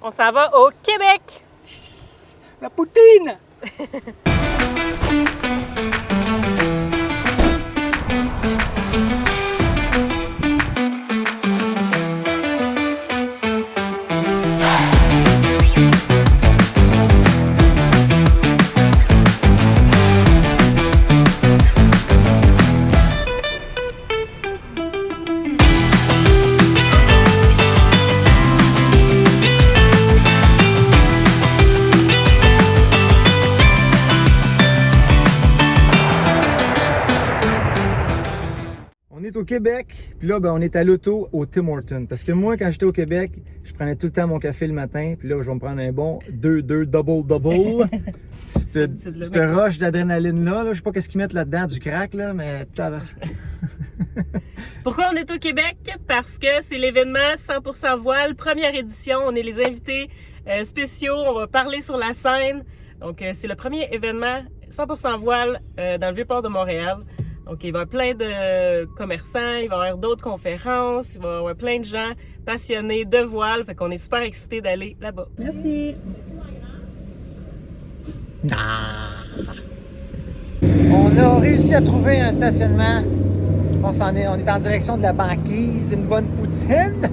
On s'en va au Québec! La poutine! On est au Québec, puis là, on est à l'auto au Tim Hortons. Parce que moi, quand j'étais au Québec, je prenais tout le temps mon café le matin, puis là, je vais me prendre un bon 2-2 double-double. Cette rush d'adrénaline-là, je sais pas qu'est-ce qu'ils mettent là-dedans, du crack, là, mais... Pourquoi on est au Québec? Parce que c'est l'événement 100% voile, première édition. On est les invités spéciaux, on va parler sur la scène. Donc, c'est le premier événement 100% voile dans le Vieux-Port de Montréal. Donc, il va y avoir plein de commerçants, il va y avoir d'autres conférences, il va y avoir plein de gens passionnés de voile. Fait qu'on est super excités d'aller là-bas. Merci! On a réussi à trouver un stationnement. On est en direction de la banquise, une bonne poutine.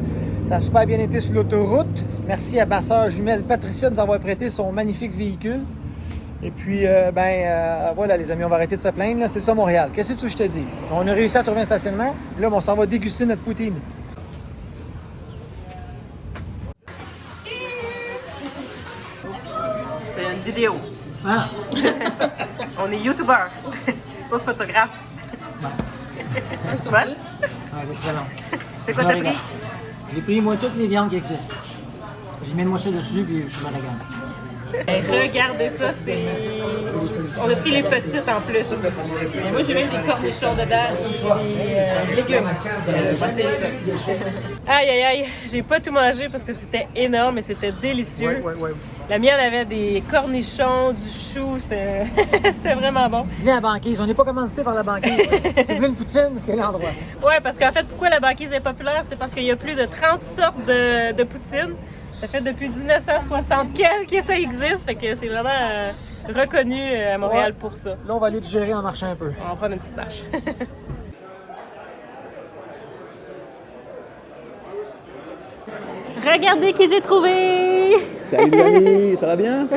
Ça a super bien été sur l'autoroute. Merci à ma sœur jumelle Patricia de nous avoir prêté son magnifique véhicule. Et puis, voilà les amis, on va arrêter de se plaindre. Là. C'est ça Montréal. Qu'est-ce que tu veux que je te dis? On a réussi à trouver un stationnement. Là, on s'en va déguster notre poutine. C'est une vidéo. Ah! On est youtubeur, pas photographe. Un sur 10. Ah, excellent. C'est quoi t'as pris? J'ai pris, moi, toutes les viandes qui existent. J'ai mis le morceau dessus, puis je suis me regarde. Regardez ça, c'est... On a pris les petites en plus. Mais moi, j'ai même des cornichons dedans et des légumes. C'est ça. Aïe, aïe, aïe. J'ai pas tout mangé parce que c'était énorme et c'était délicieux. Ouais. La mienne avait des cornichons, du chou. C'était vraiment bon. Venez à la banquise. On n'est pas commandité par la banquise. Si vous voulez une poutine, c'est l'endroit. Ouais, parce qu'en fait, pourquoi la banquise est populaire? C'est parce qu'il y a plus de 30 sortes de poutine. Ça fait depuis 1960 que ça existe, fait que c'est vraiment reconnu à Montréal pour ça. Là, on va aller digérer en marchant un peu. On va prendre une petite marche. Regardez qui j'ai trouvé! Salut les amis, ça va bien?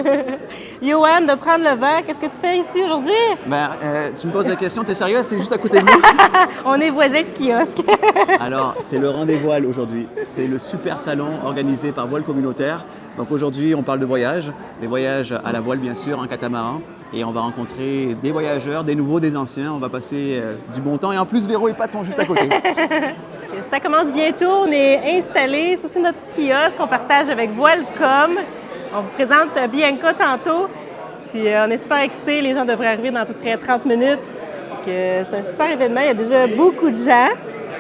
Yoann, de prendre le verre, qu'est-ce que tu fais ici aujourd'hui? Tu me poses la question, t'es sérieux? C'est juste à côté de moi? On est voisins de kiosque. Alors, c'est le Rendez Voile aujourd'hui. C'est le super salon organisé par Voile Communautaire. Donc aujourd'hui, on parle de voyages, des voyages à la voile bien sûr, en catamaran. Et on va rencontrer des voyageurs, des nouveaux, des anciens. On va passer du bon temps. Et en plus, Véro et Pat sont juste à côté. Ça commence bientôt, on est installé. Ça, c'est notre kiosque qu'on partage avec Voilecom. On vous présente Bianca tantôt. Puis on est super excités. Les gens devraient arriver dans à peu près 30 minutes. C'est un super événement. Il y a déjà beaucoup de gens.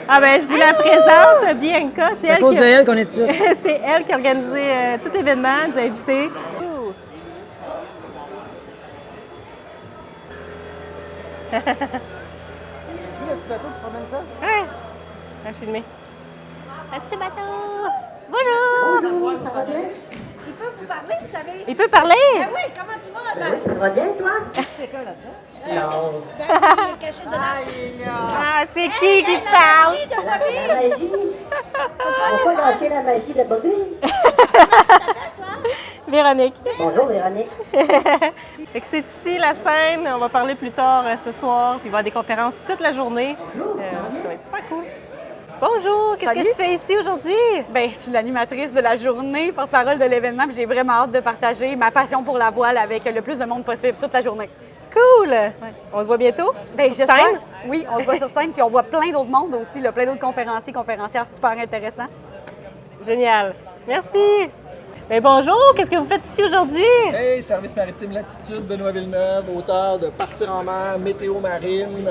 Ah ben, je vous la présente, Bianca. C'est à cause d'elle qu'on est ici. C'est elle qui a organisé tout l'événement, nous a invités. Tu vois le petit bateau qui se promène ça? Ouais, on va filmer. Un petit bateau. Bonjour. Ça va bien? Il peut vous parler, vous savez? Il peut parler? Ben oui, comment tu vas? Ça va bien, toi? C'est quoi là-dedans? Non. Ben oui, il est caché dedans. il est là! Ah, c'est qui parle? Merci de La Bobby. magie. Faut pas lâcher la magie de Bobby. Véronique. Bonjour, Véronique. Fait que c'est ici la scène. On va parler plus tard ce soir. Puis il va y avoir des conférences toute la journée. Ça va être super cool. Bonjour, qu'est-ce que tu fais ici aujourd'hui? Bien, je suis l'animatrice de la journée, porte-parole de l'événement, puis j'ai vraiment hâte de partager ma passion pour la voile avec le plus de monde possible toute la journée. Cool! On se voit bientôt? Bien, sur j'espère. scène? Oui, on se voit sur scène, puis on voit plein d'autres mondes aussi, là, plein d'autres conférenciers, conférencières super intéressants. Génial. Merci. Ben bonjour, qu'est-ce que vous faites ici aujourd'hui? Hey, Service maritime Latitude, Benoît Villeneuve, auteur de Partir en mer, Météo marine,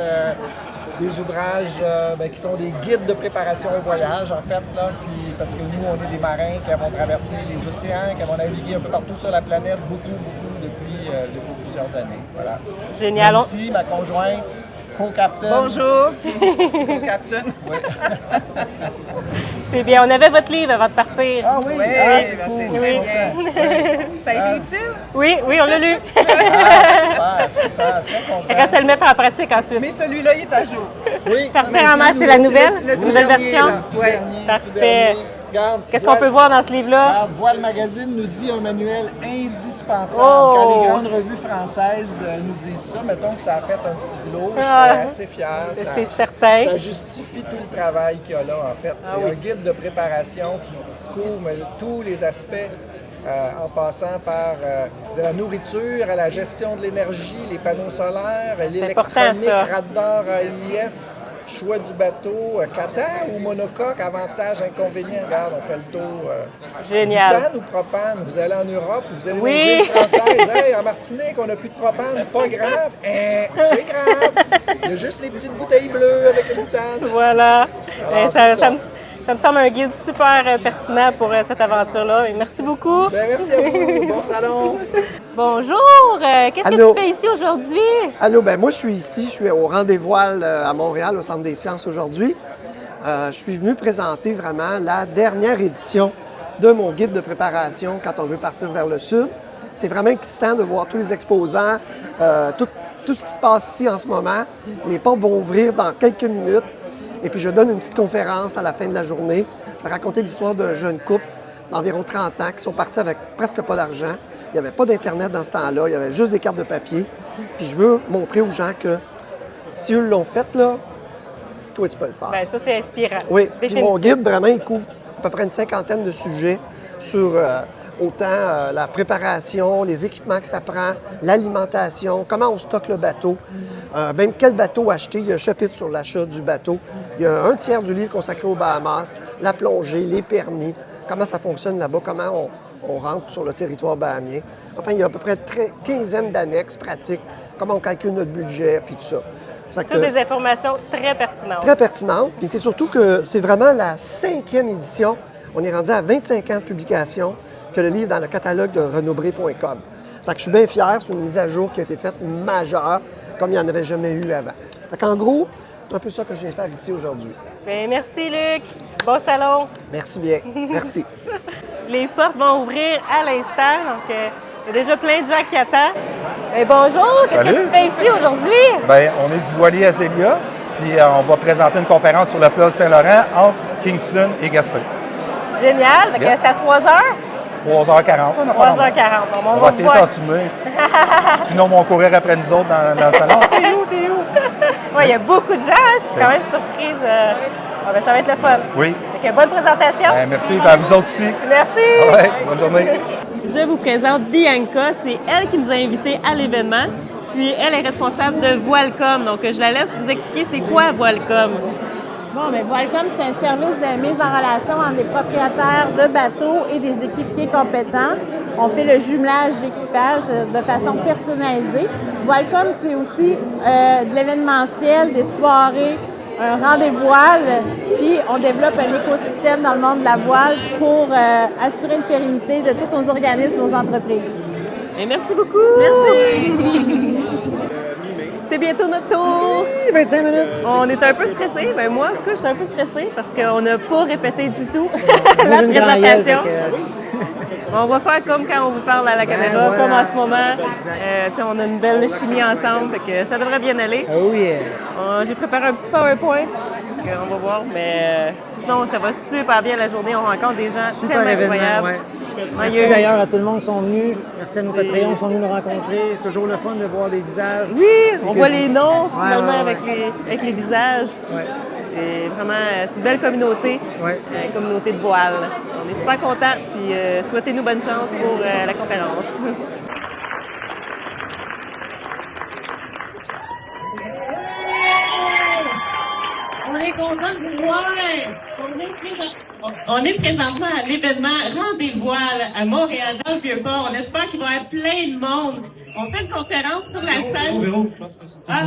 des ouvrages qui sont des guides de préparation au voyage, en fait, là, puis parce que nous, on est des marins qui avons traversé les océans, qui avons navigué un peu partout sur la planète, beaucoup, depuis plusieurs années. Voilà. Génial. Même ici, ma conjointe co-captain. Bonjour, co-captain. C'est bien. On avait votre livre avant de partir. Ah oui, Oui, c'est c'est cool. très bien. Ça a été utile, Oui, on l'a lu. Super, très content. Il reste à le mettre en pratique ensuite. mais celui-là, il est à jour. Oui, Apparemment, c'est la nouvelle, Le tout nouvelle dernier, version. là. Ouais. Parfait. Regarde, Qu'est-ce qu'on peut voir dans ce livre-là? Regarde, Voile Magazine nous dit un manuel indispensable. Oh! Quand les grandes revues françaises nous disent ça, mettons que ça a fait un petit vélo, Ah! j'étais assez fier. C'est certain. Ça justifie tout le travail qu'il y a là, en fait. C'est oui. un guide de préparation qui couvre tous les aspects en passant par de la nourriture à la gestion de l'énergie, les panneaux solaires, important, l'électronique, ça. radar AIS, choix du bateau, kata ou monocoque, avantages, inconvénients. Regarde, on fait le tour. Génial. Butane ou propane? Vous allez en Europe, vous allez Oui. dans les îles françaises. Hey, en Martinique, on n'a plus de propane. Pas grave. C'est grave. Il y a juste les petites bouteilles bleues avec le butane. Voilà. Alors, Ça, c'est ça. ça me semble un guide super pertinent pour cette aventure-là. Et merci beaucoup. Ben, merci à vous. Bon salon. Bonjour. Qu'est-ce Allô. que tu fais ici aujourd'hui? Allô, ben moi je suis ici, je suis au Rendez-vous à Montréal, au Centre des sciences aujourd'hui. Je suis venu présenter vraiment la dernière édition de mon guide de préparation quand on veut partir vers le sud. C'est vraiment excitant de voir tous les exposants, tout ce qui se passe ici en ce moment. Les portes vont ouvrir dans quelques minutes. Et puis je donne une petite conférence à la fin de la journée. Je vais raconter l'histoire d'un jeune couple d'environ 30 ans qui sont partis avec presque pas d'argent. Il n'y avait pas d'Internet dans ce temps-là, il y avait juste des cartes de papier. Puis je veux montrer aux gens que si eux l'ont fait, là, toi, tu peux le faire. Ben, ça, c'est inspirant. Oui, puis mon Définitif. guide, vraiment, il couvre à peu près une cinquantaine de sujets sur autant la préparation, les équipements que ça prend, l'alimentation, comment on stocke le bateau, même quel bateau acheter. Il y a un chapitre sur l'achat du bateau. Il y a un tiers du livre consacré aux Bahamas, la plongée, les permis, comment ça fonctionne là-bas, comment on rentre sur le territoire bahamien. Enfin, il y a à peu près une quinzaine d'annexes pratiques, comment on calcule notre budget, puis tout ça. Ça fait Toutes que- des informations très pertinentes. Très pertinente. Puis c'est surtout que c'est vraiment la 5e édition. On est rendu à 25 ans de publication que le livre dans le catalogue de renobré.com. Fait que je suis bien fier. C'est une mise à jour qui a été faite majeure, comme il n'y en avait jamais eu avant. Fait qu'en gros, c'est un peu ça que je viens faire ici aujourd'hui. Ben, merci, Luc. Bon salon. Merci bien. Merci. Les portes vont ouvrir à l'instant. Donc, il y a déjà plein de gens qui attendent. Ben, bonjour. Qu'est-ce que Salut. tu fais ici aujourd'hui? Bien, on est du voilier à Célia, puis on va présenter une conférence sur le fleuve Saint-Laurent entre Kingston et Gaspé. Génial. Fait que Yes. c'est à 3 heures? 3h40. 3h40. Bon, On va essayer voir. de s'en souvenir. Sinon, on va courir après nous autres dans le salon. T'es où? T'es où? Ouais, il y a beaucoup de gens. Je suis quand même surprise. Ah, ben, ça va être le fun. Oui. Fait que bonne présentation. Ben, merci. Ben, à vous autres aussi. Merci. Ouais, bonne journée. Je vous présente Bianca. C'est elle qui nous a invités à l'événement. Puis elle est responsable de Voilecom. Donc je la laisse vous expliquer c'est quoi Voilecom. Bon, mais Voilecom, c'est un service de mise en relation entre des propriétaires de bateaux et des équipiers compétents. On fait le jumelage d'équipage de façon personnalisée. Voilecom, c'est aussi de l'événementiel, des soirées, un rendez-vous voile, puis on développe un écosystème dans le monde de la voile pour assurer une pérennité de tous nos organismes, nos entreprises. Et merci beaucoup. Merci. C'est bientôt notre tour. Oui, 25 minutes. On est un peu stressés. Ben moi, en tout cas, je suis un peu stressée parce qu'on n'a pas répété du tout Moi, la j'ai une grand gueule, présentation. fait On va faire comme quand on vous parle à la caméra, voilà. comme en ce moment. Tu sais, on a une belle chimie ensemble, fait que ça devrait bien aller. Oh yeah. J'ai préparé un petit PowerPoint, donc on va voir, mais sinon ça va super bien la journée. On rencontre des gens Super tellement événement, incroyables. ouais. Ouais, il y Merci a eu- d'ailleurs à tout le monde qui sont venus. Merci à nos C'est- Patreons qui sont venus nous rencontrer. Toujours le fun de voir des visages. Oui, on Et voit que- les noms Ouais, finalement ouais, avec, avec les visages. Ouais. C'est vraiment c'est une belle communauté, Ouais. une communauté de voile. On est super contents, puis souhaitez-nous bonne chance pour la conférence. On est content de vous voir. On est présentement à l'événement Rendez-Voile à Montréal, dans le Vieux-Port. On espère qu'il va y avoir plein de monde. On fait une conférence sur la scène. Ah,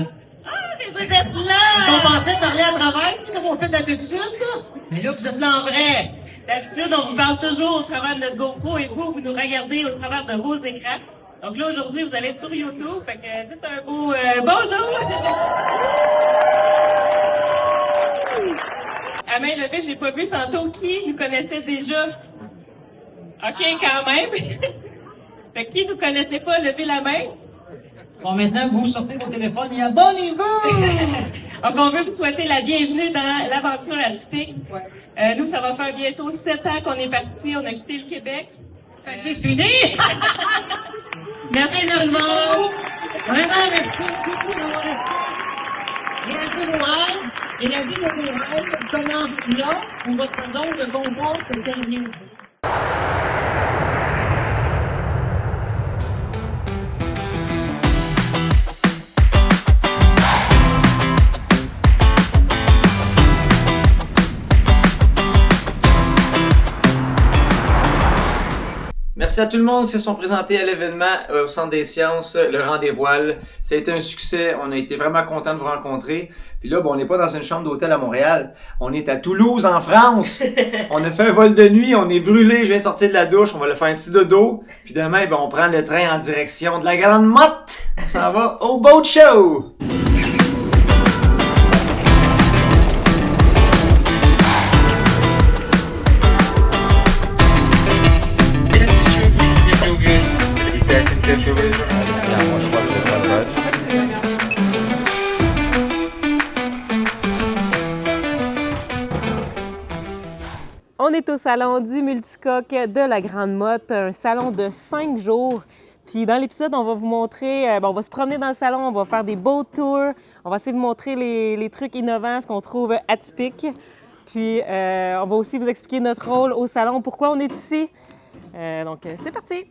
mais vous êtes là! Est-ce qu'on pensait parler à travers, tu sais, comme on fait d'habitude, là? Mais là, vous êtes là en vrai. D'habitude, on vous parle toujours au travers de notre GoPro et vous nous regardez au travers de vos écrans. Donc là, aujourd'hui, vous allez être sur YouTube, fait que dites un beau bonjour! À main levée, j'ai pas vu tantôt qui nous connaissait déjà. OK, quand même. Fait que qui vous connaissait pas, levez la main. Bon, maintenant, vous sortez vos téléphones et abonnez-vous! Donc, on veut vous souhaiter la bienvenue dans l'aventure atypique. Nous, ça va faire bientôt 7 ans qu'on est partis. On a quitté le Québec. C'est fini! Merci tout le monde. Vraiment, merci beaucoup d'avoir resté. Réalisez vos rêves. Et la vie de vos rêves commence là où votre zone de confort se termine. Merci à tout le monde qui se sont présentés à l'événement au Centre des sciences, le Rang des voiles. Ça a été un succès, on a été vraiment contents de vous rencontrer. Puis là, on n'est pas dans une chambre d'hôtel à Montréal, on est à Toulouse, en France. On a fait un vol de nuit, on est brûlé, je viens de sortir de la douche, on va le faire un petit dodo. Puis demain, on prend le train en direction de la Grande Motte. On s'en va au Boat Show! On est au salon du multicoque de la Grande Motte, un salon de 5 jours. Puis dans l'épisode, on va vous montrer, on va se promener dans le salon, on va faire des boat tours, on va essayer de montrer les trucs innovants, ce qu'on trouve atypique. Puis on va aussi vous expliquer notre rôle au salon, pourquoi on est ici. Donc c'est parti!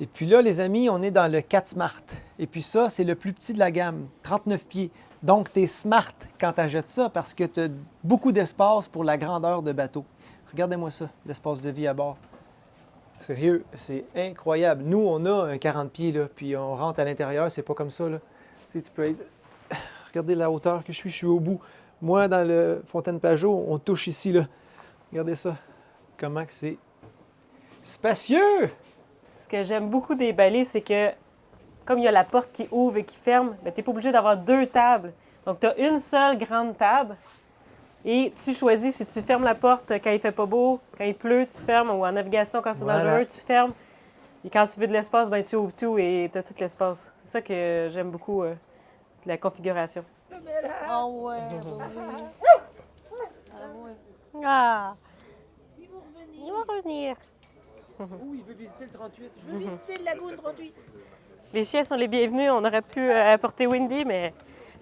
Et puis là, les amis, on est dans le 4 Smart. Et puis ça, c'est le plus petit de la gamme, 39 pieds. Donc, tu es smart quand tu achètes ça parce que tu as beaucoup d'espace pour la grandeur de bateau. Regardez-moi ça, l'espace de vie à bord. Sérieux, c'est incroyable. Nous, on a un 40 pieds, là, puis on rentre à l'intérieur, c'est pas comme ça, là. Tu sais, tu peux être... Regardez la hauteur que je suis au bout. Moi, dans le Fontaine-Pajot, on touche ici, là. Regardez ça. Comment que c'est spacieux! Ce que j'aime beaucoup des balais, c'est que comme il y a la porte qui ouvre et qui ferme, tu n'es pas obligé d'avoir 2 tables. Donc, tu as une seule grande table et tu choisis si tu fermes la porte quand il fait pas beau, quand il pleut, tu fermes, ou en navigation, quand c'est dangereux, tu fermes. Et quand tu veux de l'espace, tu ouvres tout et tu as tout l'espace. C'est ça que j'aime beaucoup de la configuration. Ah ouais. Ah! Il va revenir. Oh, il veut visiter le 38. Je veux visiter le lagoon 38. Les chiens sont les bienvenus. On aurait pu apporter Windy, mais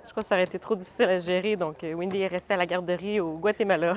je crois que ça aurait été trop difficile à gérer. Donc, Windy est restée à la garderie au Guatemala.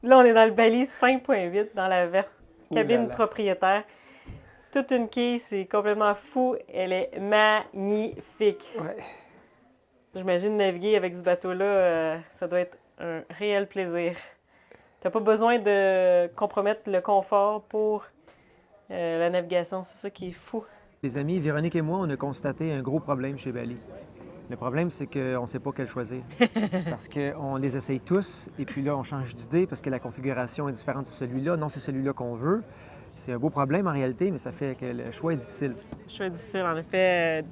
Là, on est dans le Bali 5.8, dans la cabine propriétaire. Toute une quille, c'est complètement fou. Elle est magnifique. Ouais. J'imagine naviguer avec ce bateau-là, ça doit être un réel plaisir. T'as pas besoin de compromettre le confort pour la navigation. C'est ça qui est fou. Les amis, Véronique et moi, on a constaté un gros problème chez Bali. Le problème, c'est qu'on ne sait pas quel choisir. Parce qu'on les essaye tous, et puis là, on change d'idée parce que la configuration est différente de celui-là. Non, c'est celui-là qu'on veut. C'est un beau problème en réalité, mais ça fait que le choix est difficile. Le choix est difficile, en effet.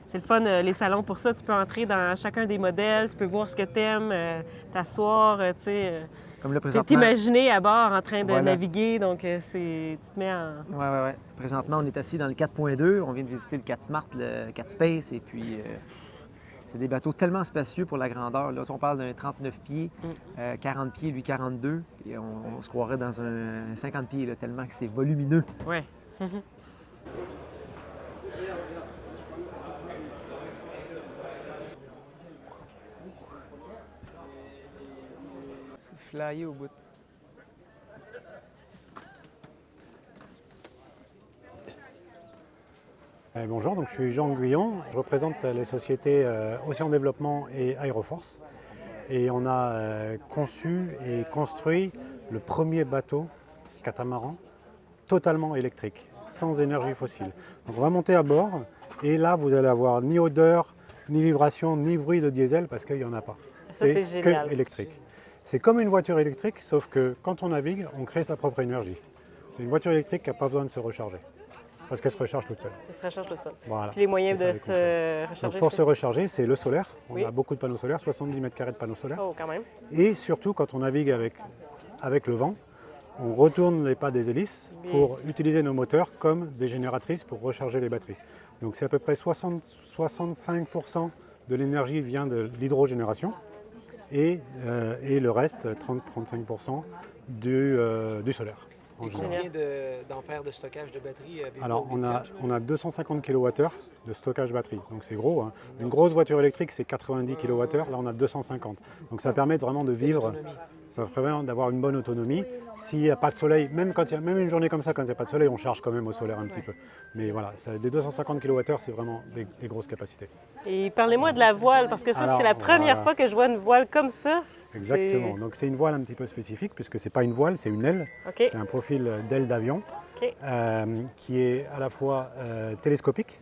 C'est le fun, les salons, pour ça. Tu peux entrer dans chacun des modèles, tu peux voir ce que tu aimes, t'asseoir, tu sais. Comme là, Tu présentement... t'imaginer à bord en train de Voilà. naviguer, donc tu te mets en... Oui. Présentement, on est assis dans le 4.2. On vient de visiter le 4 Smart, le 4 Space, et puis c'est des bateaux tellement spacieux pour la grandeur. Là, on parle d'un 39 pieds, 40 pieds, lui 42, et on se croirait dans un 50 pieds, là, tellement que c'est volumineux. Oui. C'est flyé au bout. Bonjour, donc je suis Jean Guyon, je représente les sociétés Océan Développement et Aéroforce. Et on a conçu et construit le premier bateau catamaran totalement électrique, sans énergie fossile. Donc on va monter à bord et là vous allez avoir ni odeur, ni vibration, ni bruit de diesel parce qu'il n'y en a pas. Ça, c'est génial. Que électrique. C'est comme une voiture électrique, sauf que quand on navigue, on crée sa propre énergie. C'est une voiture électrique qui n'a pas besoin de se recharger. Parce qu'elle se recharge toute seule. Elle se recharge toute seule. Voilà. Puis les moyens C'est de ça, les se recharger, Donc pour c'est- se recharger, c'est le solaire. On Oui. a beaucoup de panneaux solaires, 70 mètres carrés de panneaux solaires. Oh, quand même. Et surtout, quand on navigue avec le vent, on retourne les pas des hélices pour utiliser nos moteurs comme des génératrices pour recharger les batteries. Donc c'est à peu près 65% de l'énergie vient de l'hydrogénération et le reste, 30-35% du solaire. En général. Combien d'ampères de stockage de batterie avez-vous Alors, au métier? on a 250 kWh de stockage batterie, donc c'est gros. Hein. Une grosse voiture électrique, c'est 90 kWh, là on a 250. Donc ça permet vraiment de vivre, ça permet d'avoir une bonne autonomie. S'il n'y a pas de soleil, même une journée comme ça, quand il n'y a pas de soleil, on charge quand même au solaire un petit peu. Mais voilà, des 250 kWh, c'est vraiment des grosses capacités. Et parlez-moi de la voile, parce que ça, Alors, c'est la première voilà. fois que je vois une voile comme ça. Exactement, donc c'est une voile un petit peu spécifique, puisque ce n'est pas une voile, c'est une aile. OK. C'est un profil d'aile d'avion OK. qui est à la fois télescopique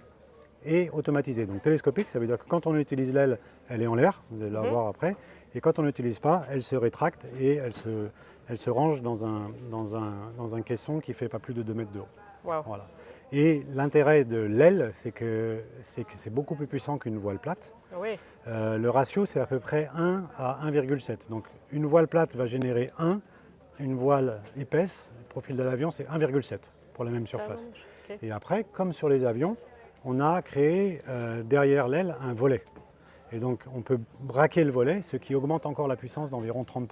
et automatisé. Donc télescopique, ça veut dire que quand on utilise l'aile, elle est en l'air, vous allez la voir après, et quand on n'utilise pas, elle se rétracte et elle se range dans un caisson qui ne fait pas plus de 2 mètres de haut. Wow. Voilà. Et l'intérêt de l'aile, c'est que c'est beaucoup plus puissant qu'une voile plate. Ah oui. Le ratio, c'est à peu près 1 à 1,7. Donc une voile plate va générer 1, une voile épaisse, le profil de l'avion, c'est 1,7 pour la même surface. OK. Et après, comme sur les avions, on a créé derrière l'aile un volet. Et donc on peut braquer le volet, ce qui augmente encore la puissance d'environ 30%.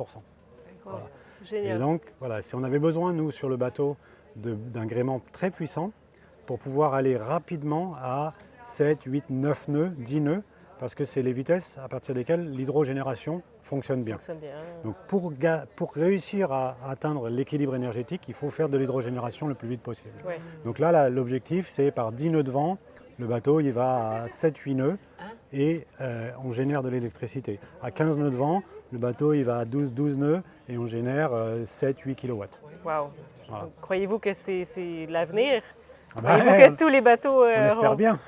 Voilà. Génial. Et donc, voilà, si on avait besoin, nous, sur le bateau, d'un gréement très puissant, pour pouvoir aller rapidement à 7, 8, 9 nœuds, 10 nœuds, parce que c'est les vitesses à partir desquelles l'hydrogénération fonctionne bien. Ça fonctionne bien. Donc pour réussir à atteindre l'équilibre énergétique, il faut faire de l'hydrogénération le plus vite possible. Ouais. Donc là, l'objectif, c'est par 10 nœuds de vent, le bateau il va à 7-8 nœuds et on génère de l'électricité. À 15 nœuds de vent, le bateau il va à 12 nœuds et on génère 7-8 kW. Wow. Voilà. Donc, croyez-vous que c'est l'avenir? Ah bah, Croyez-vous que tous les bateaux... on espère bien.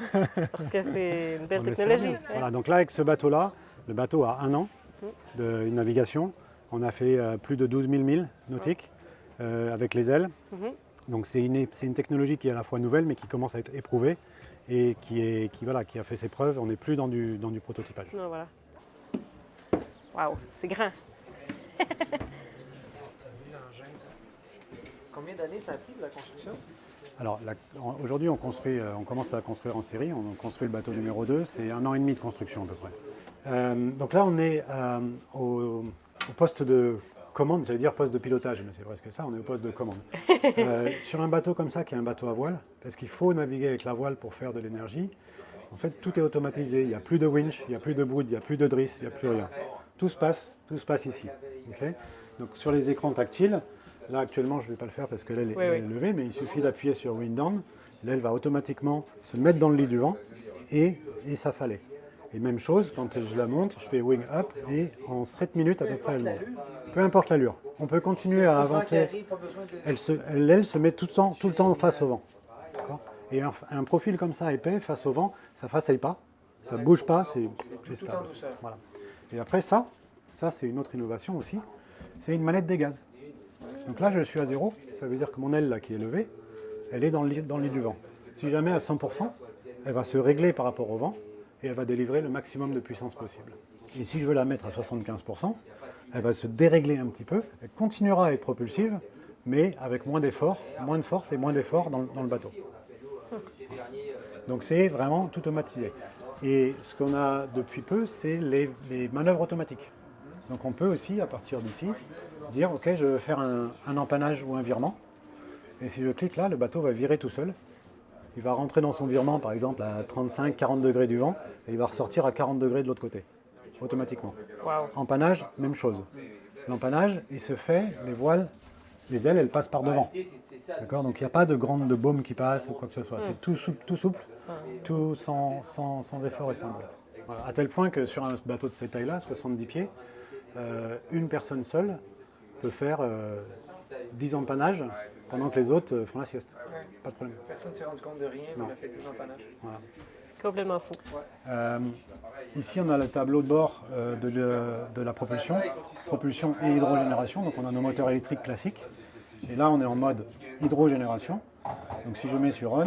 Parce que c'est une belle On technologie. espère bien. Voilà, donc là, avec ce bateau-là, le bateau a 1 an de navigation. On a fait plus de 12 000 milles nautiques avec les ailes. Donc c'est une technologie qui est à la fois nouvelle, mais qui commence à être éprouvée et qui a fait ses preuves. On n'est plus dans du prototypage. Non, voilà. Wow, c'est grand. Combien d'années ça a pris de la construction? Alors aujourd'hui, on commence à construire en série. On construit le bateau numéro 2. C'est 1 an et demi de construction à peu près. Donc là, on est au poste de commande, j'allais dire poste de pilotage, mais c'est presque ça, on est au poste de commande. Sur un bateau comme ça, qui est un bateau à voile, parce qu'il faut naviguer avec la voile pour faire de l'énergie, en fait, tout est automatisé. Il n'y a plus de winch, il n'y a plus de boud, il n'y a plus de drisse, il n'y a plus rien. Tout se passe ici. Okay. Donc sur les écrans tactiles, là actuellement, je ne vais pas le faire parce que l'aile est levée, mais il suffit d'appuyer sur Wind Down. L'aile va automatiquement se mettre dans le lit du vent et s'affaler. Et même chose, quand je la monte, je fais wing up et en 7 minutes à peu près, elle monte. Peu importe l'allure. On peut continuer à avancer. Elle se met tout le temps face au vent. Et un profil comme ça, épais, face au vent, ça ne faceille pas. Ça ne bouge pas, c'est Tout en stable. douceur. Voilà. Et après ça c'est une autre innovation aussi, c'est une manette des gaz. Donc là, je suis à 0, ça veut dire que mon aile là, qui est levée, elle est dans le lit du vent. Si jamais à 100%, elle va se régler par rapport au vent et elle va délivrer le maximum de puissance possible. Et si je veux la mettre à 75%, elle va se dérégler un petit peu, elle continuera à être propulsive, mais avec moins d'effort, moins de force et moins d'effort dans le bateau. Donc c'est vraiment tout automatisé. Et ce qu'on a depuis peu, c'est les manœuvres automatiques. Donc on peut aussi, à partir d'ici, dire ok, je veux faire un empannage ou un virement. Et si je clique là, le bateau va virer tout seul. Il va rentrer dans son virement, par exemple, à 35-40 degrés du vent, et il va ressortir à 40 degrés de l'autre côté, automatiquement. Wow. Empannage, même chose. L'empannage, il se fait, les voiles, les ailes, elles passent par devant. D'accord ? Donc il n'y a pas de grande baume qui passe ou quoi que ce soit. C'est tout souple, tout sans effort et sans bruit. Voilà. À tel point que sur un bateau de cette taille-là, 70 pieds, une personne seule peut faire 10 empannages pendant que les autres font la sieste. Pas de problème. Personne ne s'est rendu compte de rien, on a fait 10 empannages. Voilà. C'est complètement fou. Ici, on a le tableau de bord de la propulsion et hydrogénération. Donc on a nos moteurs électriques classiques. Et là, on est en mode hydrogénération. Donc si je mets sur on,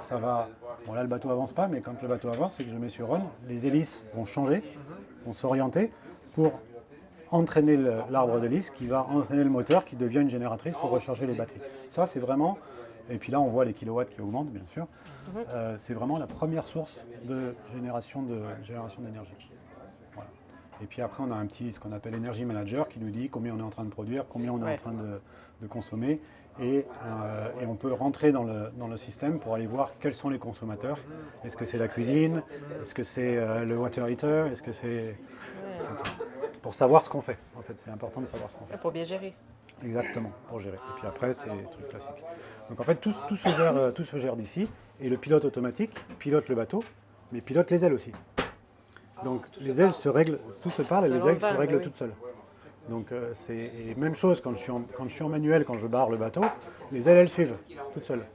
ça va... Bon là, le bateau avance pas, mais quand le bateau avance, c'est que je mets sur on, les hélices vont changer, vont s'orienter pour entraîner l'arbre d'hélice qui va entraîner le moteur qui devient une génératrice pour recharger les batteries. Ça, c'est vraiment... Et puis là, on voit les kilowatts qui augmentent, bien sûr. C'est vraiment la première source de génération d'énergie. Voilà. Et puis après, on a ce qu'on appelle Energy Manager qui nous dit combien on est en train de produire, combien on est en train de consommer. Et on peut rentrer dans le système pour aller voir quels sont les consommateurs. Est-ce que c'est la cuisine? Est-ce que c'est le water heater? Est-ce que c'est... Pour savoir ce qu'on fait. En fait, c'est important de savoir ce qu'on fait. Pour bien gérer. Exactement, pour gérer. Et puis après, c'est les trucs classiques. Donc en fait, tout se gère d'ici. Et le pilote automatique pilote le bateau, mais pilote les ailes aussi. Donc les ailes se règlent, tout se parle et les ailes se règlent toutes seules. Donc c'est même chose quand je suis en manuel, quand je barre le bateau, les ailes, elles suivent toutes seules.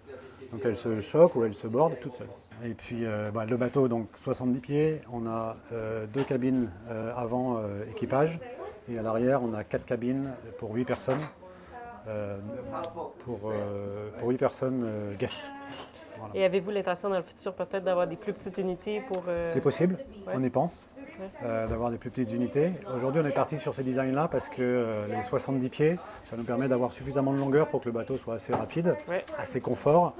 Donc elles se choquent ou elles se bordent toutes seules. Et puis le bateau, donc 70 pieds, on a 2 cabines avant équipage. Et à l'arrière, on a 4 cabines pour 8 personnes, pour 8 personnes guests. Voilà. Et avez-vous l'intention dans le futur peut-être d'avoir des plus petites unités pour... C'est possible, on y pense, d'avoir des plus petites unités. Aujourd'hui, on est parti sur ce design-là parce que les 70 pieds, ça nous permet d'avoir suffisamment de longueur pour que le bateau soit assez rapide, assez confort,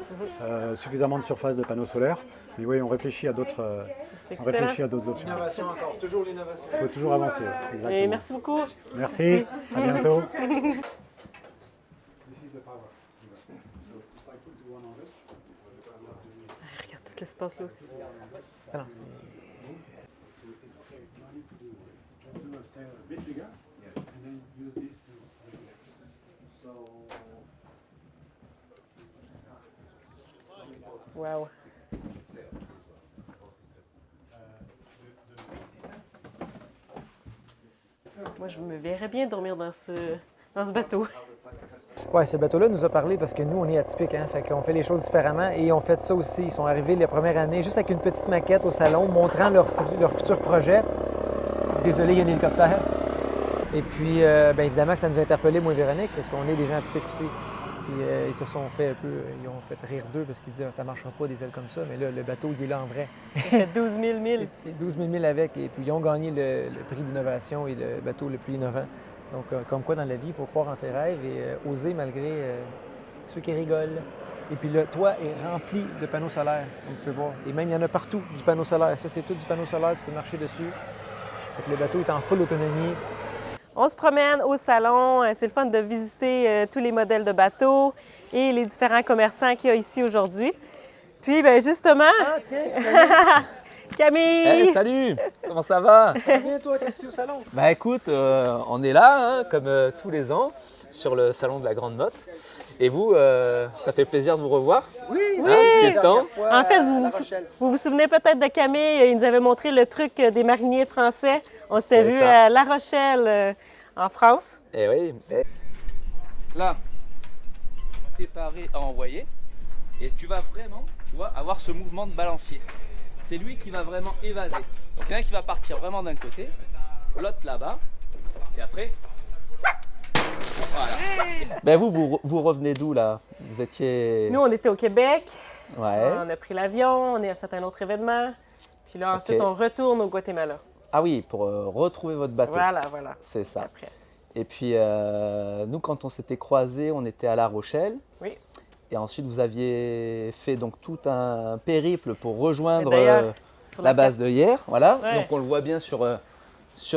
suffisamment de surface de panneaux solaires. Et oui, on réfléchit à d'autres options. L'innovation encore, toujours l'innovation. Il faut toujours avancer, exactement. Et merci beaucoup. Merci, à bientôt. Regarde tout l'espace là aussi. Alors, c'est... Wow. Moi, je me verrais bien dormir dans ce bateau. Oui, ce bateau-là nous a parlé parce que nous, on est atypiques, hein? Fait qu'on fait les choses différemment et ils ont fait ça aussi. Ils sont arrivés la première année juste avec une petite maquette au salon montrant leur futur projet. Désolé, il y a un hélicoptère. Et puis, bien évidemment, ça nous a interpellés, moi et Véronique, parce qu'on est des gens atypiques aussi. Puis ils se sont fait un peu, ils ont fait rire d'eux parce qu'ils disaient ça ne marchera pas des ailes comme ça, mais là, le bateau, il est là en vrai. Il fait 12 000 milles. 12 000 milles avec, et puis ils ont gagné le prix d'innovation et le bateau le plus innovant. Donc, comme quoi dans la vie, il faut croire en ses rêves et oser malgré ceux qui rigolent. Et puis le toit est rempli de panneaux solaires, comme tu peux voir. Et même, il y en a partout du panneau solaire. Ça, c'est tout du panneau solaire, tu peux marcher dessus. Donc, le bateau est en full autonomie. On se promène au salon. C'est le fun de visiter tous les modèles de bateaux et les différents commerçants qu'il y a ici aujourd'hui. Puis, bien justement... Ah, tiens! Camille! Hey, salut! Comment ça va? Ça va bien, toi? Qu'est-ce qu'il y a au salon? Ben écoute, on est là, hein, comme tous les ans, sur le salon de la Grande Motte. Et vous, ça fait plaisir de vous revoir? Oui! Depuis le temps. En fait, vous vous souvenez peut-être de Camille, il nous avait montré le truc des mariniers français. On s'était vu à La Rochelle, en France. Eh oui. Là, préparé à envoyer. Et tu vas vraiment, tu vois, avoir ce mouvement de balancier. c'est lui qui va vraiment évaser. Donc il y en a qui va partir vraiment d'un côté, l'autre là-bas, et après... Voilà. Ben vous revenez d'où là? Vous étiez... Nous, on était au Québec. Ouais. On a pris l'avion, on a fait un autre événement. Puis là, ensuite, on retourne au Guatemala. Ah oui, pour retrouver votre bateau. Voilà. C'est ça. Après. Et puis, nous, quand on s'était croisés, on était à La Rochelle. Oui. Et ensuite, vous aviez fait donc tout un périple pour rejoindre la base de hier. Voilà. Ouais. Donc, on le voit bien sur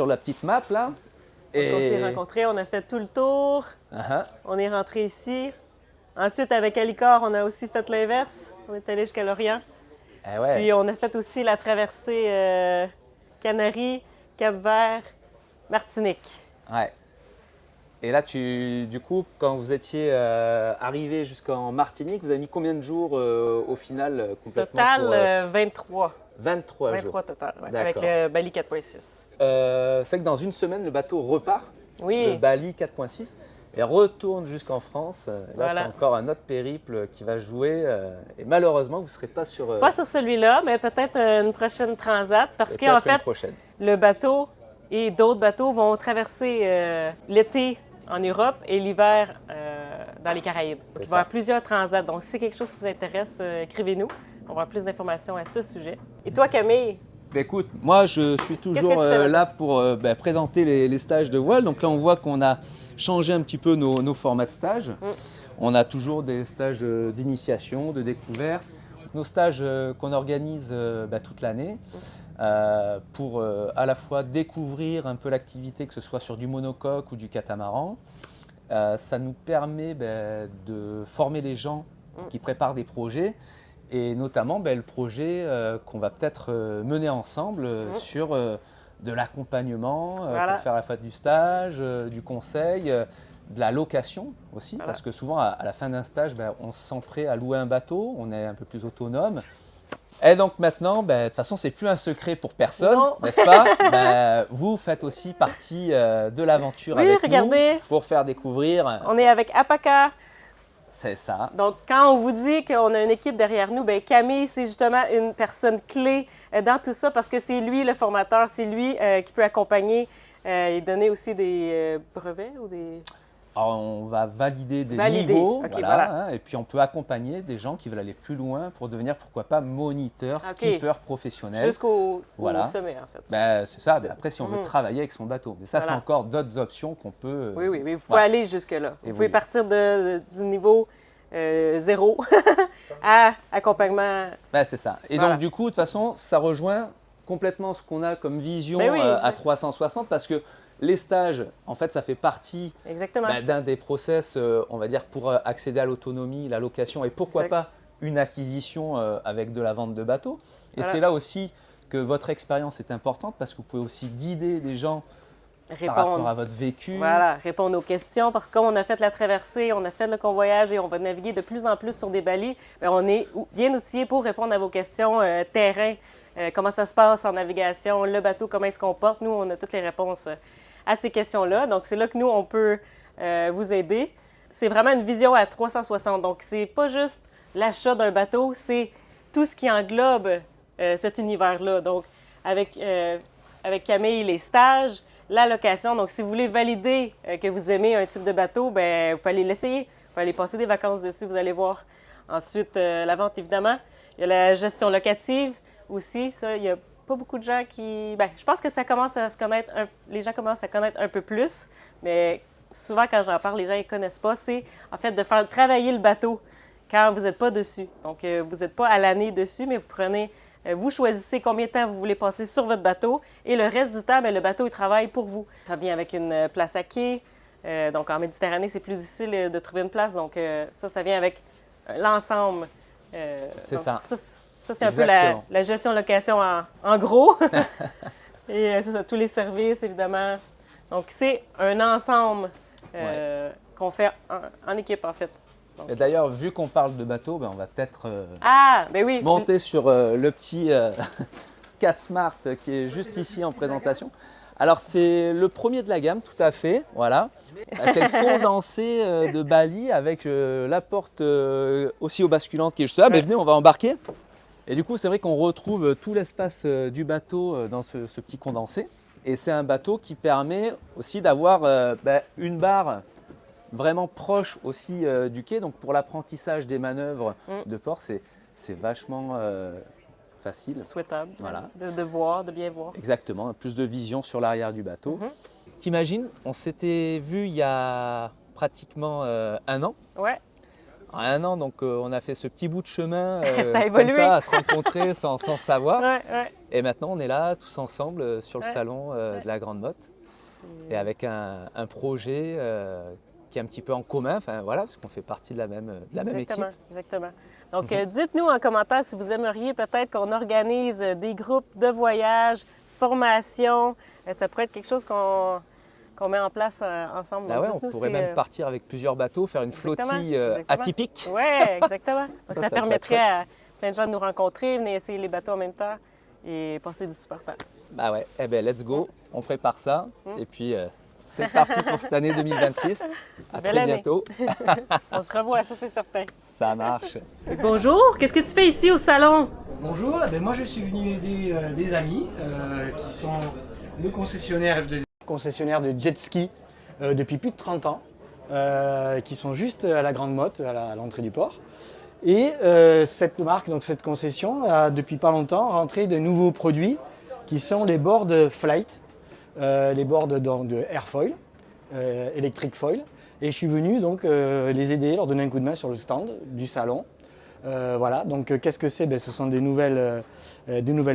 la petite map là. Et... On s'est rencontrés, on a fait tout le tour. On est rentré ici. Ensuite, avec Alicor, on a aussi fait l'inverse. On est allé jusqu'à Lorient. Puis on a fait aussi la traversée Canaries, Cap-Vert, Martinique. Ouais. Et là, du coup, quand vous étiez arrivé jusqu'en Martinique, vous avez mis combien de jours au final complètement? Total, 23. 23 jours. 23 total, ouais, avec Bali 4.6. C'est que dans une semaine, le bateau repart de Bali 4.6 et retourne jusqu'en France. Là, c'est encore un autre périple qui va jouer. Et malheureusement, vous ne serez pas sur... Pas sur celui-là, mais peut-être une prochaine transat. Parce qu'en fait, le bateau et d'autres bateaux vont traverser l'été en Europe et l'hiver dans les Caraïbes. Donc, il va y avoir plusieurs transats. Donc, si c'est quelque chose qui vous intéresse, écrivez-nous. On va avoir plus d'informations à ce sujet. Et toi, Camille? Ben écoute, moi, je suis toujours là pour présenter les stages de voile. Donc là, on voit qu'on a changé un petit peu nos formats de stage. On a toujours des stages d'initiation, de découverte. Nos stages qu'on organise toute l'année pour à la fois découvrir un peu l'activité, que ce soit sur du monocoque ou du catamaran. Ça nous permet de former les gens qui préparent des projets. Et notamment le projet qu'on va peut-être mener ensemble sur de l'accompagnement, pour faire à la fois du stage, du conseil, de la location aussi, parce que souvent à la fin d'un stage, on se sent prêt à louer un bateau, on est un peu plus autonome. Et donc maintenant, de toute façon, c'est plus un secret pour personne, n'est-ce pas? Vous faites aussi partie de l'aventure avec nous pour faire découvrir. On est avec Apaca. C'est ça. Donc, quand on vous dit qu'on a une équipe derrière nous, Camille, c'est justement une personne clé dans tout ça parce que c'est lui le formateur, c'est lui qui peut accompagner et donner aussi des brevets ou des... Alors, on va valider des niveaux, et puis on peut accompagner des gens qui veulent aller plus loin pour devenir, pourquoi pas, moniteur, skipper professionnel. Jusqu'au sommet, en fait. C'est ça. Après, si on veut travailler avec son bateau. Mais ça, c'est encore d'autres options qu'on peut... Oui, mais vous pouvez aller jusque-là. Vous pouvez partir du niveau 0 à accompagnement. C'est ça. Et donc, du coup, de toute façon, ça rejoint complètement ce qu'on a comme vision à 360 parce que les stages, en fait, ça fait partie d'un des process, on va dire, pour accéder à l'autonomie, la location et pourquoi pas une acquisition avec de la vente de bateaux. Et c'est là aussi que votre expérience est importante parce que vous pouvez aussi guider des gens par rapport à votre vécu. Voilà, répondre aux questions. Parce que comme on a fait la traversée, on a fait le convoyage et on va naviguer de plus en plus sur des balis, on est bien outillé pour répondre à vos questions terrain. Comment ça se passe en navigation, le bateau, comment il se comporte. Nous, on a toutes les réponses à ces questions-là. Donc, c'est là que nous, on peut vous aider. C'est vraiment une vision à 360. Donc, c'est pas juste l'achat d'un bateau, c'est tout ce qui englobe cet univers-là. Donc, avec Camille, les stages, la location. Donc, si vous voulez valider que vous aimez un type de bateau, vous fallait l'essayer. Vous fallait passer des vacances dessus, vous allez voir. Ensuite, la vente, évidemment. Il y a la gestion locative aussi. Ça, il y a pas beaucoup de gens qui... je pense que ça commence à se connaître... Les gens commencent à connaître un peu plus, mais souvent, quand j'en parle, les gens ne connaissent pas. C'est, en fait, de faire travailler le bateau quand vous n'êtes pas dessus. Donc, vous n'êtes pas à l'année dessus, mais vous choisissez combien de temps vous voulez passer sur votre bateau et le reste du temps, le bateau, il travaille pour vous. Ça vient avec une place à quai. Donc, en Méditerranée, c'est plus difficile de trouver une place. Donc, ça vient avec l'ensemble. C'est ça. Ça, c'est un peu la gestion-location en gros. Et c'est ça, tous les services, évidemment. Donc, c'est un ensemble qu'on fait en équipe, en fait. Et d'ailleurs, vu qu'on parle de bateau, on va peut-être monter sur le petit 4 Smart qui est juste ici en présentation. Alors, c'est le premier de la gamme, tout à fait. Voilà. C'est le condensé de Bali avec la porte aussi au basculante qui est juste là. Mais venez, on va embarquer. Et du coup, c'est vrai qu'on retrouve tout l'espace du bateau dans ce petit condensé. Et c'est un bateau qui permet aussi d'avoir une barre vraiment proche aussi du quai. Donc pour l'apprentissage des manœuvres de port, c'est vachement facile. Souhaitable. Voilà. De voir, de bien voir. Exactement, plus de vision sur l'arrière du bateau. T'imagines, on s'était vu il y a pratiquement 1 an. Ouais. En 1 an, donc on a fait ce petit bout de chemin ça a évolué. comme ça, à se rencontrer sans savoir. Ouais, ouais. Et maintenant, on est là tous ensemble sur le salon de la Grande Motte. Et avec un projet qui est un petit peu en commun, enfin voilà, parce qu'on fait partie de la même équipe. Exactement. Donc, dites-nous en commentaire si vous aimeriez peut-être qu'on organise des groupes de voyage, formation. Ça pourrait être quelque chose qu'on met en place ensemble. Ah ouais, on pourrait même partir avec plusieurs bateaux, faire une flottille atypique. Oui, exactement. Donc, ça permettrait à plein de gens de nous rencontrer, venir essayer les bateaux en même temps et passer du super temps. Bah ouais, eh bien, let's go. On prépare ça. Et puis, c'est parti pour cette année 2026. À très bientôt. On se revoit, ça c'est certain. Ça marche. Bonjour, qu'est-ce que tu fais ici au salon? Bonjour, moi je suis venu aider des amis qui sont le concessionnaire de jet ski depuis plus de 30 ans, qui sont juste à la Grande Motte, à l'entrée du port. Et cette marque, donc cette concession, a depuis pas longtemps rentré de nouveaux produits qui sont les boards Flight, les boards de airfoil, electric foil. Et je suis venu donc les aider, leur donner un coup de main sur le stand du salon. Voilà, donc qu'est-ce que c'est? Ce sont des nouvelles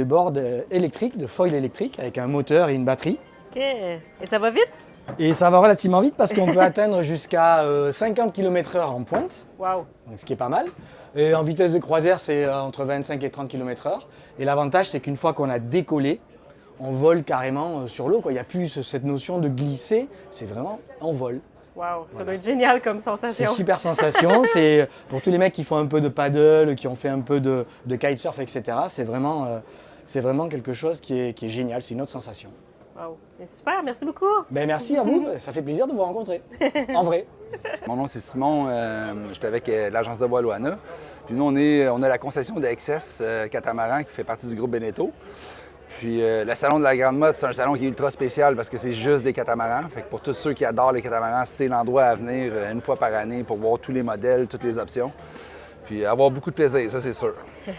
boards électriques, de foil électrique, avec un moteur et une batterie. OK. Et ça va vite? Et ça va relativement vite parce qu'on peut atteindre jusqu'à 50 km/h en pointe, wow. Donc ce qui est pas mal. Et en vitesse de croisière, c'est entre 25 et 30 km/h. Et l'avantage, c'est qu'une fois qu'on a décollé, on vole carrément sur l'eau. Il n'y a plus cette notion de glisser, c'est vraiment on vole. Wow, ça doit être génial comme sensation. C'est super sensation. C'est pour tous les mecs qui font un peu de paddle, qui ont fait un peu de kitesurf, etc. C'est vraiment quelque chose qui est génial. C'est une autre sensation. Wow, super, merci beaucoup. Ben, merci à vous, ça fait plaisir de vous rencontrer, en vrai. Mon nom c'est Simon, j'étais avec l'agence de voile Oana. Puis nous on a la concession de XS Catamaran qui fait partie du groupe Beneteau. Puis le salon de la Grande Motte, c'est un salon qui est ultra spécial parce que c'est juste des catamarans. Fait que pour tous ceux qui adorent les catamarans, c'est l'endroit à venir une fois par année pour voir tous les modèles, toutes les options. Puis avoir beaucoup de plaisir, ça c'est sûr. Puis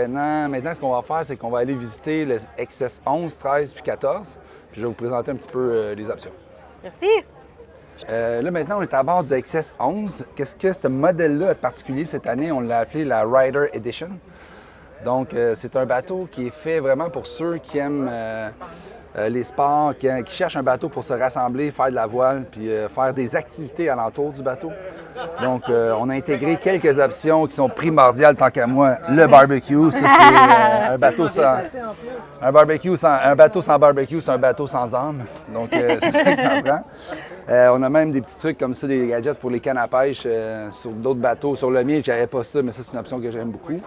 maintenant, ce qu'on va faire, c'est qu'on va aller visiter le XS 11, 13 puis 14. Puis je vais vous présenter un petit peu les options. Merci. Là maintenant, on est à bord du XS 11. Qu'est-ce que ce modèle-là de particulier cette année? On l'a appelé la Rider Edition. Donc c'est un bateau qui est fait vraiment pour ceux qui aiment les sports, qui cherchent un bateau pour se rassembler, faire de la voile, puis faire des activités alentour du bateau. Donc, on a intégré quelques options qui sont primordiales tant qu'à moi. Le barbecue, ça c'est un bateau sans... Un bateau sans barbecue, c'est un bateau sans âme. Donc, c'est ça que ça prend. On a même des petits trucs comme ça, des gadgets pour les cannes à pêche sur d'autres bateaux. Sur le mien, j'avais pas ça, mais ça c'est une option que j'aime beaucoup.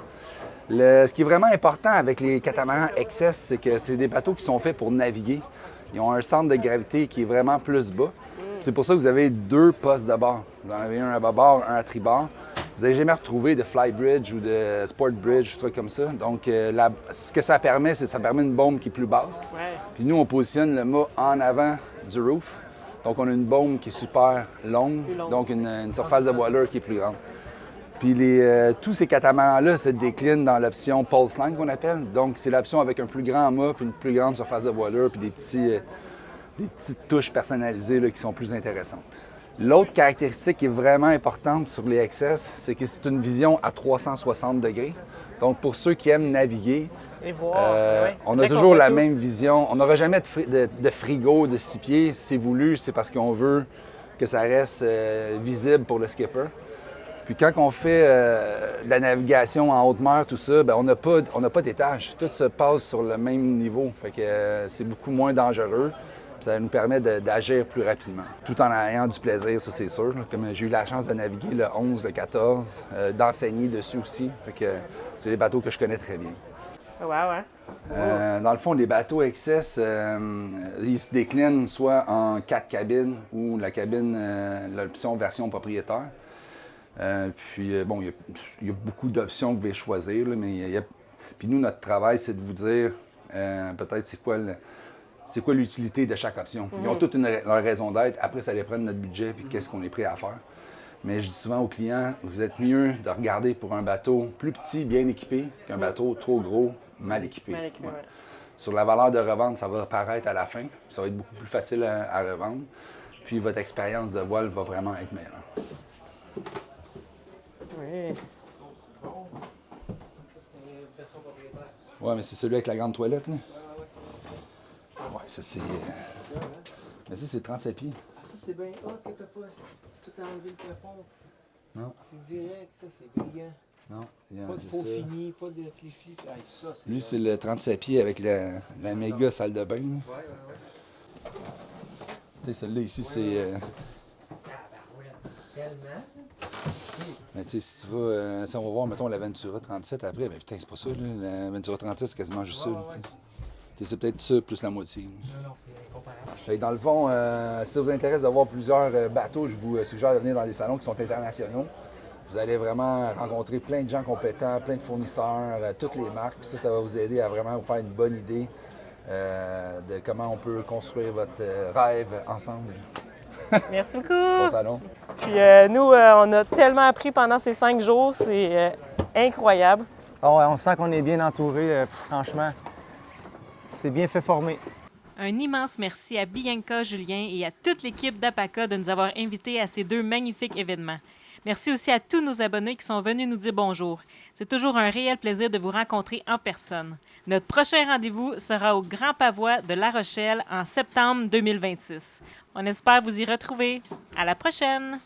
Ce qui est vraiment important avec les catamarans XS, c'est que c'est des bateaux qui sont faits pour naviguer. Ils ont un centre de gravité qui est vraiment plus bas. C'est pour ça que vous avez 2 postes de bord. Vous en avez un à bâbord, un à tribord. Vous n'avez jamais retrouvé de fly bridge ou de sport bridge, des trucs comme ça. Donc, ce que ça permet, c'est que ça permet une bombe qui est plus basse. Ouais. Puis nous, on positionne le mât en avant du roof. Donc, on a une bombe qui est super longue, donc une surface de voileur qui est plus grande. Puis tous ces catamarans-là se déclinent dans l'option Pulse Line qu'on appelle. Donc, c'est l'option avec un plus grand mât, puis une plus grande surface de voileur, puis des petites touches personnalisées là, qui sont plus intéressantes. L'autre caractéristique qui est vraiment importante sur les XS, c'est que c'est une vision à 360 degrés. Donc, pour ceux qui aiment naviguer, on a toujours la même vision. On n'aura jamais de frigo de 6 pieds. C'est voulu, c'est parce qu'on veut que ça reste visible pour le skipper. Puis quand on fait de la navigation en haute mer, tout ça, on n'a pas d'étage. Tout se passe sur le même niveau. Fait que c'est beaucoup moins dangereux. Ça nous permet d'agir plus rapidement, tout en ayant du plaisir, ça c'est sûr. Comme j'ai eu la chance de naviguer le 11, le 14, d'enseigner dessus aussi. Fait que c'est des bateaux que je connais très bien. Ouais. Dans le fond, les bateaux XS, ils se déclinent soit en 4 cabines ou la cabine, l'option version propriétaire. Il y a beaucoup d'options que vous pouvez choisir, là, mais Puis nous, notre travail, c'est de vous dire peut-être c'est quoi l'utilité de chaque option. Ils ont toutes leur raison d'être. Après, ça dépend de notre budget puis qu'est-ce qu'on est prêt à faire. Mais je dis souvent aux clients, vous êtes mieux de regarder pour un bateau plus petit, bien équipé, qu'un bateau trop gros, mal équipé. Mal équipé, ouais. Sur la valeur de revente, ça va apparaître à la fin. Ça va être beaucoup plus facile à revendre. Puis votre expérience de voile va vraiment être meilleure. Oui. Ouais, mais c'est celui avec la grande toilette, là. Ouais, ça c'est... Mais ça, c'est 37 pieds. Ça, c'est bien hot que t'as pas tout enlevé le plafond. Non. C'est direct, ça, c'est brillant. Non. Pas de faux fini, pas de fli-fli. Lui, c'est le 37 pieds avec la méga salle de bain. Ouais. Tu sais, celle-là ici, c'est... Tellement. Mais tu sais, si tu vas... si on va voir, mettons, la Ventura 37 après, ben putain, c'est pas ça, là. La Ventura 37, c'est quasiment juste ça, là, tu sais. C'est peut-être ça plus la moitié. Non, c'est incomparable. Et dans le fond, si ça vous intéresse d'avoir plusieurs bateaux, je vous suggère de venir dans des salons qui sont internationaux. Vous allez vraiment rencontrer plein de gens compétents, plein de fournisseurs, toutes les marques. Puis ça va vous aider à vraiment vous faire une bonne idée de comment on peut construire votre rêve ensemble. Merci beaucoup. Bon salon. Puis nous, on a tellement appris pendant ces 5 jours, c'est incroyable. Oh, on sent qu'on est bien entouré, franchement. C'est bien fait former. Un immense merci à Bianca Julien et à toute l'équipe d'Apaca de nous avoir invités à ces 2 magnifiques événements. Merci aussi à tous nos abonnés qui sont venus nous dire bonjour. C'est toujours un réel plaisir de vous rencontrer en personne. Notre prochain rendez-vous sera au Grand Pavois de La Rochelle en septembre 2026. On espère vous y retrouver. À la prochaine!